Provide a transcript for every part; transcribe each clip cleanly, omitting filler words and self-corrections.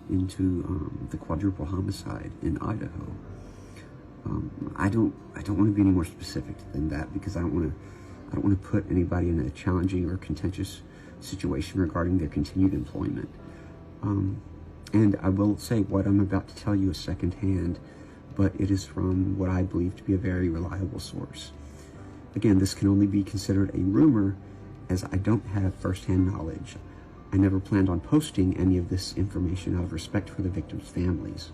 into the quadruple homicide in Idaho. I don't want to be any more specific than that, because I don't want to put anybody in a challenging or contentious situation regarding their continued employment. And I will say what I'm about to tell you is secondhand, but it is from what I believe to be a very reliable source. Again, this can only be considered a rumor, as I don't have firsthand knowledge. I never planned on posting any of this information out of respect for the victims' families.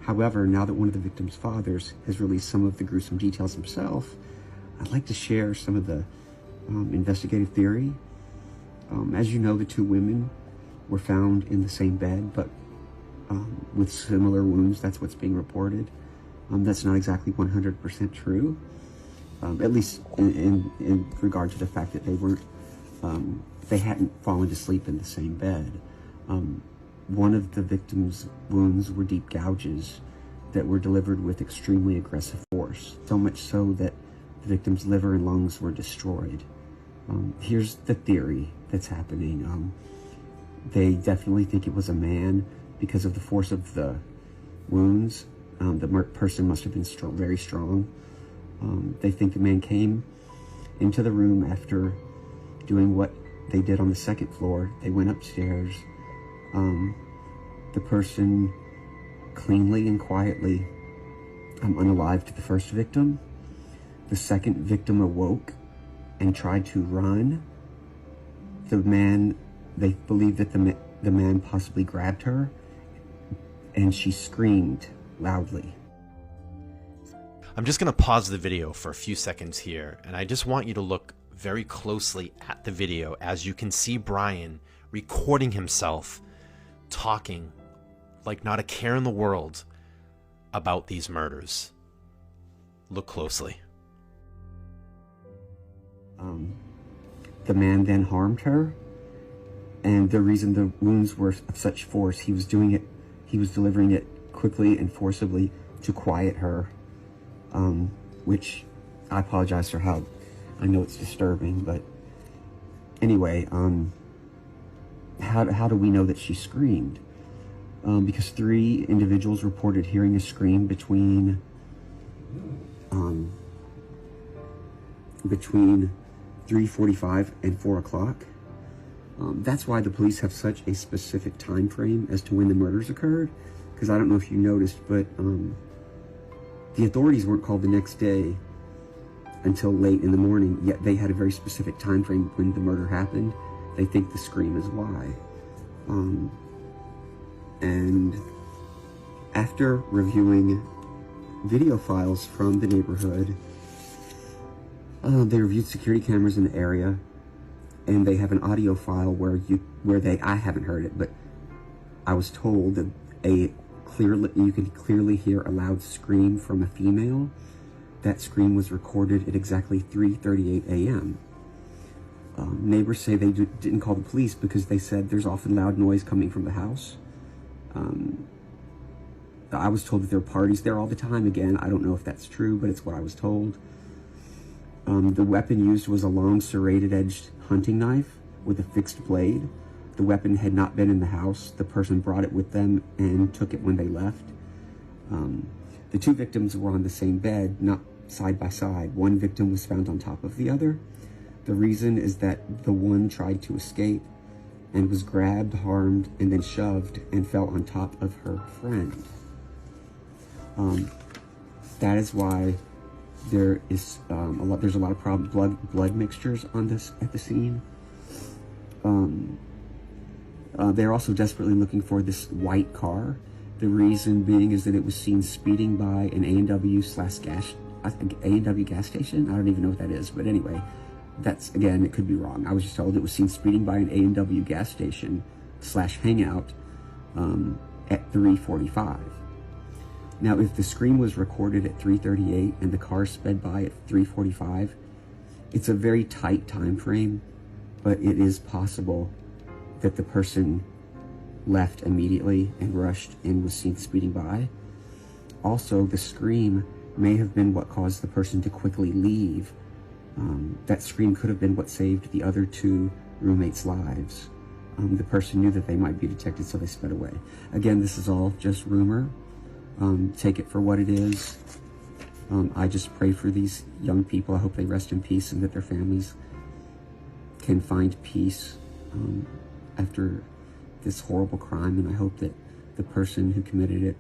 However, now that one of the victims' fathers has released some of the gruesome details himself, I'd like to share some of the investigative theory. As you know, the two women were found in the same bed, but with similar wounds. That's what's being reported. That's not exactly 100% true, at least in regard to the fact that they hadn't fallen to sleep in the same bed. One of the victim's wounds were deep gouges that were delivered with extremely aggressive force, so much so that the victim's liver and lungs were destroyed. Here's the theory that's happening. They definitely think it was a man because of the force of the wounds. The person must have been very strong. They think the man came into the room after doing what they did on the second floor. They went upstairs. The person cleanly and quietly unalived the first victim. The second victim awoke and tried to run. They believe that the man possibly grabbed her, and she screamed loudly. I'm just going to pause the video for a few seconds here, and I just want you to look very closely at the video as you can see Bryan recording himself talking like not a care in the world about these murders. Look closely. The man then harmed her, and the reason the wounds were of such force, he was delivering it quickly and forcibly to quiet her, which I apologize for how I know it's disturbing, but anyway, how do we know that she screamed? Because 3 individuals reported hearing a scream between 3:45 and 4 o'clock. That's why the police have such a specific time frame as to when the murders occurred, because I don't know if you noticed, but the authorities weren't called the next day until late in the morning, yet they had a very specific time frame when the murder happened. They think the scream is why. And after reviewing video files from the neighborhood, they reviewed security cameras in the area, and they have an audio file I haven't heard it, but I was told that you could clearly hear a loud scream from a female. That scream was recorded at exactly 3:38 a.m. Neighbors say they didn't call the police because they said there's often loud noise coming from the house. I was told that there are parties there all the time. Again, I don't know if that's true, but it's what I was told. The weapon used was a long serrated-edged hunting knife with a fixed blade. The weapon had not been in the house. The person brought it with them and took it when they left. The 2 victims were on the same bed, not side by side. One victim was found on top of the other. The reason is that the one tried to escape and was grabbed, harmed, and then shoved and fell on top of her friend. That is why there's a lot of blood mixtures on at the scene. They're also desperately looking for this white car. The reason being is that it was seen speeding by an A&W gas station. I don't even know what that is, but anyway, that's, again, it could be wrong. I was just told it was seen speeding by an A&W gas station / hangout at 3:45. Now, if the scream was recorded at 3:38 and the car sped by at 3:45, it's a very tight time frame, but it is possible that the person left immediately and rushed and was seen speeding by. Also, the scream may have been what caused the person to quickly leave. That scream could have been what saved the other 2 roommates' lives. The person knew that they might be detected, so they sped away. Again, this is all just rumor. Take it for what it is. I just pray for these young people. I hope they rest in peace and that their families can find peace after this horrible crime, and I hope that the person who committed it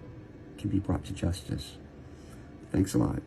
can be brought to justice. Thanks a lot.